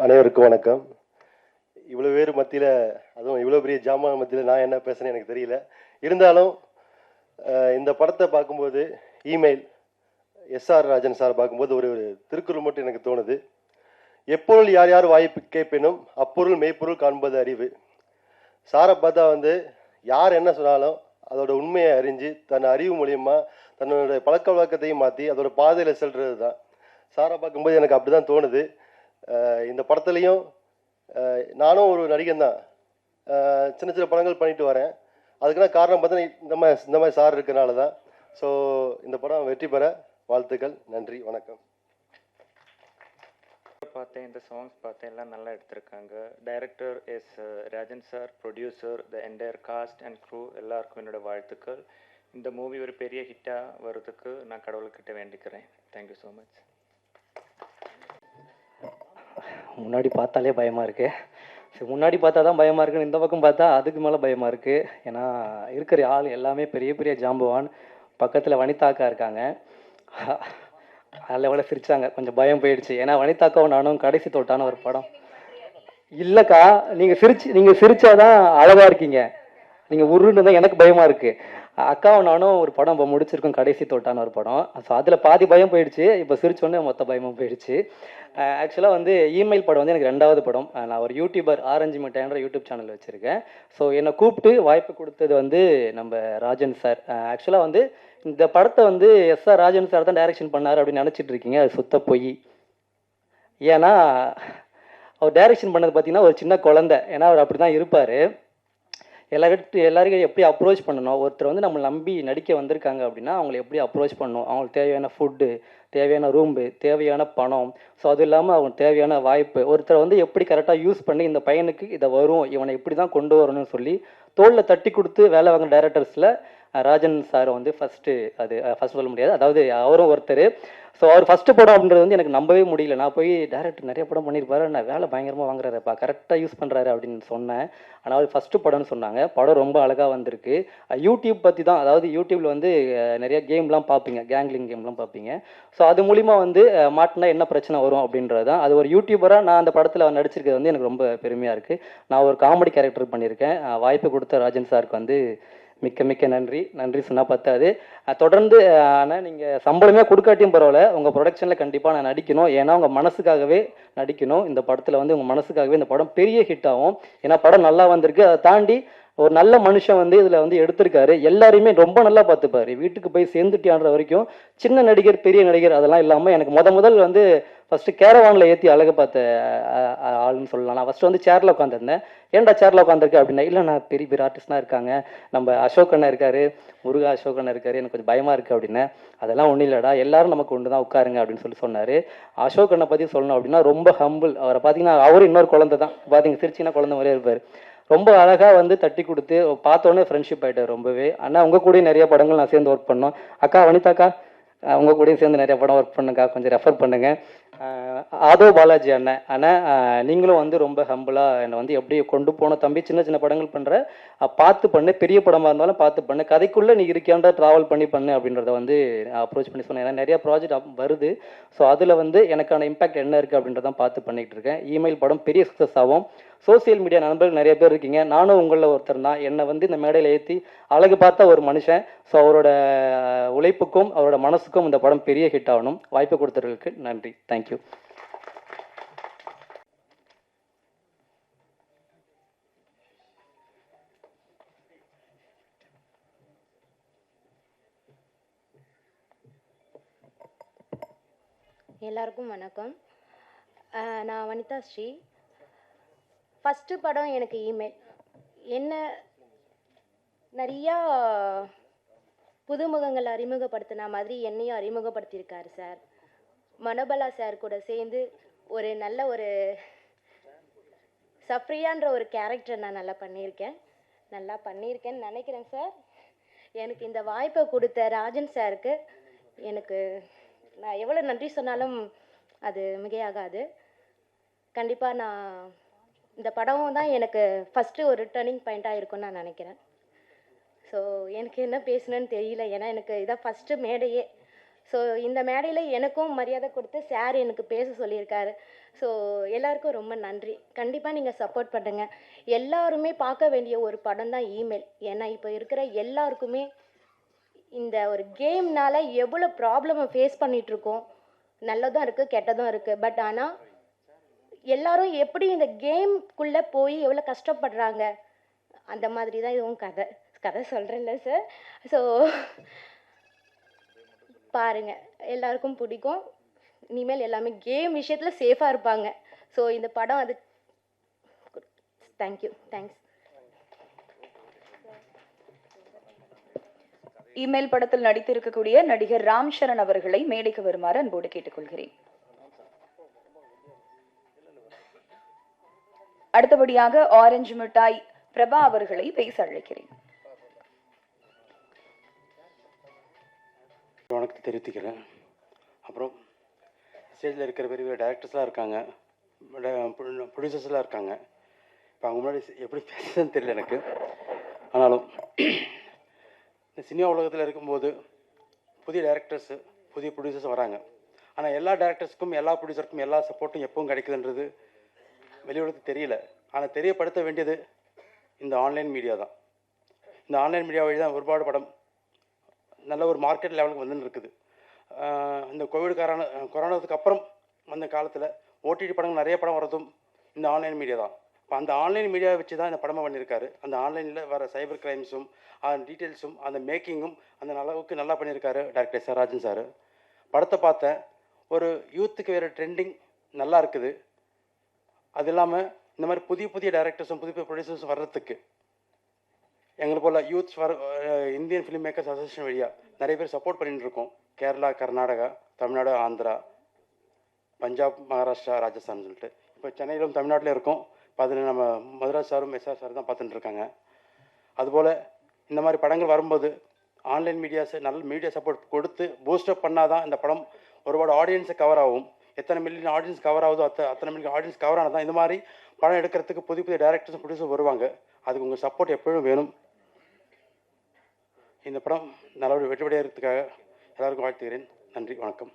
அனைவருக்கும் வணக்கம். இவ்வளோ பேர் மத்தியில், அதுவும் இவ்வளோ பெரிய ஜாமான் மத்தியில் நான் என்ன பேசுனேன்னு எனக்கு தெரியல. இருந்தாலும் இந்த படத்தை பார்க்கும்போது இமெயில் எஸ்ஆர் ராஜன் சார் பார்க்கும்போது ஒரு திருக்குறள் மட்டும் எனக்கு தோணுது. எப்பொருள் யார் யார் வாய்ப்பு கேட்பினும் அப்பொருள் மெய்ப்பொருள் காண்பது அறிவு. சாரை பார்த்தா வந்து யார் என்ன சொன்னாலும் அதோட உண்மையை அறிஞ்சு தன் அறிவு மூலியமாக தன்னுடைய பழக்க வழக்கத்தையும் மாற்றி அதோட பாதையில் செல்றது தான். சாரை பார்க்கும்போது எனக்கு அப்படி தான் தோணுது. இந்த படத்துலையும் நானும் ஒரு நடிகன் தான். சின்ன சின்ன படங்கள் பண்ணிட்டு வரேன். அதுக்குன்னா காரணம் பார்த்தீங்கன்னா இந்த மாதிரி சார் இருக்கிறனால தான். ஸோ இந்த படம் வெற்றி பெற வாழ்த்துக்கள். நன்றி, வணக்கம். பார்த்தேன், இந்த சாங்ஸ் பார்த்தேன், எல்லாம் நல்லா எடுத்திருக்காங்க. Director S Rajan sir, producer, the entire cast and crew எல்லாருக்கும் என்னோட வாழ்த்துக்கள். இந்த மூவி ஒரு பெரிய ஹிட்டாக வர்றதுக்கு நான் கடவுள்கிட்ட வேண்டிக்கிறேன். Thank you so much. முன்னாடி பார்த்தாலே பயமாக இருக்குது. சரி, முன்னாடி பார்த்தா தான் பயமாக இருக்குன்னு இந்த பக்கம் பார்த்தா அதுக்கு மேலே பயமாக இருக்குது. ஏன்னா இருக்கிற ஆள் எல்லாமே பெரிய பெரிய ஜாம்பவான். பக்கத்தில் வனிதாக்கா இருக்காங்க. அதில் எவ்வளோ சிரிச்சாங்க, கொஞ்சம் பயம் போயிடுச்சு. ஏன்னா வனிதாக்காவும் நானும் கடைசி தோட்டான ஒரு படம். இல்லைக்கா, நீங்கள் சிரிச்சாதான் அழகாக இருக்கீங்க. நீங்கள் உருன்னு தான் எனக்கு பயமாக இருக்குது. அக்காவும் நானும் ஒரு படம் இப்போ முடிச்சிருக்கோம், கடைசி தோட்டான ஒரு படம். ஸோ அதில் பாதி பயம் போயிடுச்சு. இப்போ சிரிச்சோன்னே மொத்த பயமும் போயிடுச்சு. ஆக்சுவலாக வந்து இமெயில் படம் வந்து எனக்கு 2வது படம். நான் ஒரு யூடியூபர், ஆரஞ்சு மிட்டாய்ன்ற யூடியூப் சேனல் வச்சுருக்கேன். ஸோ என்னை கூப்பிட்டு வாய்ப்பு கொடுத்தது வந்து நம்ம ராஜன் சார். ஆக்சுவலாக வந்து இந்த படத்தை வந்து எஸ்ஆர் ராஜன் சார் தான் டைரக்ஷன் பண்ணார் அப்படின்னு நினச்சிட்டு இருக்கீங்க. அது சுத்த பொய். ஏன்னா அவர் டைரக்ஷன் பண்ணது பார்த்தீங்கன்னா ஒரு சின்ன குழந்தை. ஏன்னா அவர் அப்படி தான் இருப்பார். எல்லாருக்கும் எப்படி அப்ரோச் பண்ணணும், ஒருத்தர் வந்து நம்மளை நம்பி நடிக்க வந்திருக்காங்க அப்படின்னா அவங்களை எப்படி அப்ரோச் பண்ணணும், அவங்களுக்கு தேவையான ஃபுட்டு, தேவையான ரூம்பு, தேவையான பணம், ஸோ அது இல்லாமல் அவங்களுக்கு தேவையான வாய்ப்பு, ஒருத்தரை வந்து எப்படி கரெக்டாக யூஸ் பண்ணி இந்த பையனுக்கு இதை வரும், இவனை இப்படி தான் கொண்டு வரணும்னு சொல்லி தோளில் தட்டி கொடுத்து வேலை வாங்குற டைரக்டர்ஸில் ராஜன் சார் வந்து ஃபஸ்ட்டு சொல்ல முடியாது. அதாவது அவரும் ஒருத்தர். ஸோ அவர் ஃபஸ்ட்டு படம் அப்படின்றது வந்து எனக்கு நம்பவே முடியல. நான் போய் டேரக்டர் நிறைய படம் பண்ணியிருப்பாரு, நான் வேலை பயங்கரமாக வாங்குறாருப்பா, கரெக்டாக யூஸ் பண்ணுறாரு அப்படின்னு சொன்னேன். ஆனால் அவர் ஃபஸ்ட்டு படம்னு சொன்னாங்க. படம் ரொம்ப அழகாக வந்திருக்கு. யூடியூப் பற்றி தான், அதாவது யூடியூப்பில் வந்து நிறைய கேம்லாம் பார்ப்பீங்க, கேங்லிங் கேம்லாம் பார்ப்பீங்க. ஸோ அது மூலிமா வந்து மாட்டினா என்ன பிரச்சனை வரும் அப்படின்றது தான். அது ஒரு யூடியூபராக நான் அந்த படத்தில் நடிச்சிருக்கிறது வந்து எனக்கு ரொம்ப பெருமையாக இருக்குது. நான் ஒரு காமெடி கேரக்டர் பண்ணியிருக்கேன். வாய்ப்பு கொடுத்த ராஜன் சாருக்கு வந்து மிக்க மிக்க நன்றி சொன்னால் பத்தாது. தொடர்ந்து ஆனால் நீங்கள் சம்பளமே கொடுக்காட்டியும் பரவாயில்ல, உங்கள் ப்ரொடக்ஷனில் கண்டிப்பாக நான் நடிக்கணும். ஏன்னா உங்கள் மனசுக்காகவே நடிக்கணும். இந்த படத்தில் வந்து உங்கள் மனசுக்காகவே இந்த படம் பெரிய ஹிட் ஆகும். ஏன்னா படம் நல்லா வந்திருக்கு. அதை தாண்டி ஒரு நல்ல மனுஷன் வந்து இதில் வந்து எடுத்திருக்காரு. எல்லாரையுமே ரொம்ப நல்லா பார்த்துப்பாரு. வீட்டுக்கு போய் சேர்ந்துட்டியான்ற வரைக்கும் சின்ன நடிகர் பெரிய நடிகர் அதெல்லாம் இல்லாமல் எனக்கு முதல் வந்து ஃபஸ்ட்டு கேரவானில் ஏற்றி அழக பார்த்த ஆள்னு சொல்லலாம். நான் ஃபஸ்ட்டு வந்து சேரில் உட்காந்துருந்தேன். ஏன்டா சேரில் உட்காந்துருக்கேன் அப்படின்னா, இல்லை நான் பெரிய பெரிய ஆர்டிஸ்ட்லாம் இருக்காங்க, நம்ம அசோக் அண்ணா இருக்காரு, முருகா அசோக் அண்ணா இருக்காரு, எனக்கு கொஞ்சம் பயமாக இருக்குது அப்படின்னு. அதெல்லாம் ஒன்றும் இல்லைடா, எல்லாரும் நமக்கு ஒன்று தான், உட்காருங்க அப்படின்னு சொன்னார். அசோக் அண்ணை பற்றி சொல்லணும் அப்படின்னா ரொம்ப ஹம்பிள். அவரை பார்த்தீங்கன்னா அவரும் இன்னொரு குழந்தை தான். பார்த்தீங்க சிரிச்சிங்கன்னா குழந்தை மாதிரியே இருப்பார். ரொம்ப அழகாக வந்து தட்டி கொடுத்து பார்த்தோன்னே ஃப்ரெண்ட்ஷிப் ஆகிட்டார் ரொம்பவே. அண்ணா உங்கள் கூடயும் நிறைய படங்கள் நான் சேர்ந்து ஒர்க் பண்ணோம். அக்கா வனிதாக்கா உங்கள் கூடயும் சேர்ந்து நிறைய படம் ஒர்க் பண்ணுங்கக்கா, கொஞ்சம் ரெஃபர் பண்ணுங்கள். ஆதோ பாலாஜி அண்ணன் நீங்களும் வந்து ரொம்ப ஹம்பிளாக என்னை வந்து எப்படி கொண்டு போன தம்பி, சின்ன சின்ன படங்கள் பண்ணுற, பார்த்து பண்ணு, பெரிய படமாக இருந்தாலும் பார்த்து பண்ணு, கதைக்குள்ளே நீ இருக்கியாண்டா ட்ராவல் பண்ணு அப்படின்றத வந்து அப்ரோச் பண்ணி சொன்னேன். ஏன்னா நிறைய ப்ராஜெக்ட் வருது. ஸோ அதில் வந்து எனக்கான இம்பாக்ட் என்ன இருக்குது அப்படின்றதான் பார்த்து பண்ணிகிட்டு இருக்கேன். இமெயில் படம் பெரிய சக்ஸஸ் ஆகும். சோசியல் மீடியா நண்பர்கள் நிறைய பேர் இருக்கீங்க, நானும் உங்களில் ஒருத்தர் தான். என்னை வந்து இந்த மேடையில் ஏற்றி அழகு பார்த்த ஒரு மனுஷன். ஸோ அவரோட உழைப்புக்கும் அவரோட மனசுக்கும் இந்த படம் பெரிய ஹிட் ஆகணும். வாய்ப்பு கொடுத்தவர்களுக்கு நன்றி. தேங்க்யூ. எல்லாருக்கும் வணக்கம். நான் வனிதா ஸ்ரீ. ஃபஸ்ட்டு படம் எனக்கு இமெயில். என்ன நிறையா புதுமுகங்களை அறிமுகப்படுத்தின மாதிரி என்னையும் அறிமுகப்படுத்தியிருக்காரு சார். மனோபலா சார் கூட சேர்ந்து ஒரு நல்ல ஒரு சஃப்ரியான்ற ஒரு கேரக்டர் நான் நல்லா பண்ணியிருக்கேன்னு நினைக்கிறேன் சார். எனக்கு இந்த வாய்ப்பை கொடுத்த ராஜன் சாருக்கு எனக்கு நான் எவ்வளோ நன்றி சொன்னாலும் அது மிகையாகாது. கண்டிப்பாக நான் இந்த படம் தான் எனக்கு ஃபஸ்ட்டு ஒரு டர்னிங் பாயிண்ட்டாக இருக்கும்னு நான் நினைக்கிறேன். ஸோ எனக்கு என்ன பேசணுன்னு தெரியல, ஏன்னா எனக்கு இதான் ஃபஸ்ட்டு மேடையே. ஸோ இந்த மேடையில் எனக்கும் மரியாதை கொடுத்து சார் எனக்கு பேச சொல்லியிருக்காரு. ஸோ எல்லாருக்கும் ரொம்ப நன்றி. கண்டிப்பாக நீங்கள் சப்போர்ட் பண்ணுங்கள். எல்லாருமே பார்க்க வேண்டிய ஒரு படம் தான் இமெயில். ஏன்னா இப்போ இருக்கிற எல்லாருக்குமே இந்த ஒரு கேம்னால எவ்வளோ ப்ராப்ளமை ஃபேஸ் பண்ணிகிட்ருக்கோம். நல்லதும் இருக்குது, கெட்டதும் இருக்குது. பட் ஆனால் எல்லாரும் எப்படி இந்த கேம்குள்ளே போய் எவ்வளோ கஷ்டப்படுறாங்க, அந்த மாதிரி தான் இதுவும் கதை சொல்கிறேன்ல சார். ஸோ பாருங்கள், எல்லாருக்கும் பிடிக்கும். இனிமேல் எல்லாமே கேம் விஷயத்தில் சேஃபாக இருப்பாங்க. ஸோ இந்த படம் அது. Thank you, thanks. இமெயில் படத்தில் நடித்திருக்கக்கூடிய நடிகர் ராம் சரண் அவர்களை மேடைக்கு வருமாறு அன்போடு கேட்டுக்கொள்கிறேன். அடுத்தபடியாக ஆரஞ்சு மிட்டாய் பிரபா அவர்களை பேச அழைக்கிறேன். வணக்கத்தை தெரிவித்துக்கிறேன். அப்புறம் ஸ்டேஜில் இருக்கிற பெரிய பெரிய டைரக்டர்ஸ்லாம் இருக்காங்க, ப்ரொடியூசர்ஸ்லாம் இருக்காங்க. இப்போ அவங்க முன்னாடி எப்படி பேசுறதுன்னு தெரியல எனக்கு. ஆனாலும் இந்த சினிமா உலகத்தில் இருக்கும்போது புதிய டைரக்டர்ஸு, புதிய ப்ரொடியூசர்ஸ் வராங்க. ஆனால் எல்லா டைரக்டர்ஸுக்கும், எல்லா ப்ரொடியூசருக்கும் எல்லா சப்போர்ட்டும் எப்பவும் கிடைக்குதுன்றது வெளியுலகத்துக்கு தெரியல. ஆனால் தெரியப்படுத்த வேண்டியது இந்த ஆன்லைன் மீடியா தான். இந்த ஆன்லைன் மீடியா வழி தான் ஒருபாடு படம் நல்ல ஒரு மார்க்கெட் லெவலுக்கு வந்துன்னு இருக்குது. இந்த கொரோனாவுக்கு அப்புறம் அந்த காலத்தில் ஓடிடி படங்கள் நிறைய படம் வரதும் இந்த ஆன்லைன் மீடியா தான். இப்போ அந்த ஆன்லைன் மீடியாவை வச்சு தான் இந்த படமாக பண்ணியிருக்காரு. அந்த ஆன்லைனில் வர சைபர் கிரைம்ஸும் அந்த டீட்டெயில்ஸும் அந்த மேக்கிங்கும் அந்த அளவுக்கு நல்லா பண்ணியிருக்காரு டைரக்டர் சார், ராஜன் சார். படத்தை பார்த்தேன், ஒரு யூத்துக்கு வேறு ட்ரெண்டிங் நல்லா இருக்குது. அது இல்லாமல் இந்த மாதிரி புதிய புதிய டைரக்டர்ஸும் புதிய புதிய ப்ரொடியூசர்ஸும் வர்றதுக்கு எங்களை போல் youths Indian film makers association வழியாக நிறைய பேர் சப்போர்ட் பண்ணிட்டு இருக்கோம். கேரளா, கர்நாடகா, தமிழ்நாடு, ஆந்திரா, பஞ்சாப், மகாராஷ்டிரா, ராஜஸ்தான் சொல்லிட்டு இப்போ சென்னையிலும் தமிழ்நாட்டில் இருக்கோம். இப்போ அதில் நம்ம மதுராஜ் சாரும் எஸ்ஆர் சார் தான் பார்த்துட்டு இருக்காங்க. அதுபோல் இந்த மாதிரி படங்கள் வரும்போது ஆன்லைன் மீடியாஸை நல்ல மீடியா சப்போர்ட் கொடுத்து பூஸ்டப் பண்ணால் தான் இந்த படம் ஒருபாடு ஆடியன்ஸை கவர் ஆகும். எத்தனை மில்லியன் ஆடியன்ஸ் கவர் ஆகுதோ அத்தனை மில்லியன் ஆடியன்ஸ் கவர் ஆனால் தான் இந்த மாதிரி படம் எடுக்கிறதுக்கு புதிய புதிய டைரக்டர்ஸும் ப்ரொடியூசர் வருவாங்க. அதுக்கு உங்கள் சப்போர்ட் எப்பொழுதும் வேணும். இந்த படம் நல்லபடியாக வெற்றிபடியாகிறதுக்காக எல்லாருக்கும் வாழ்த்துகிறேன். நன்றி, வணக்கம்.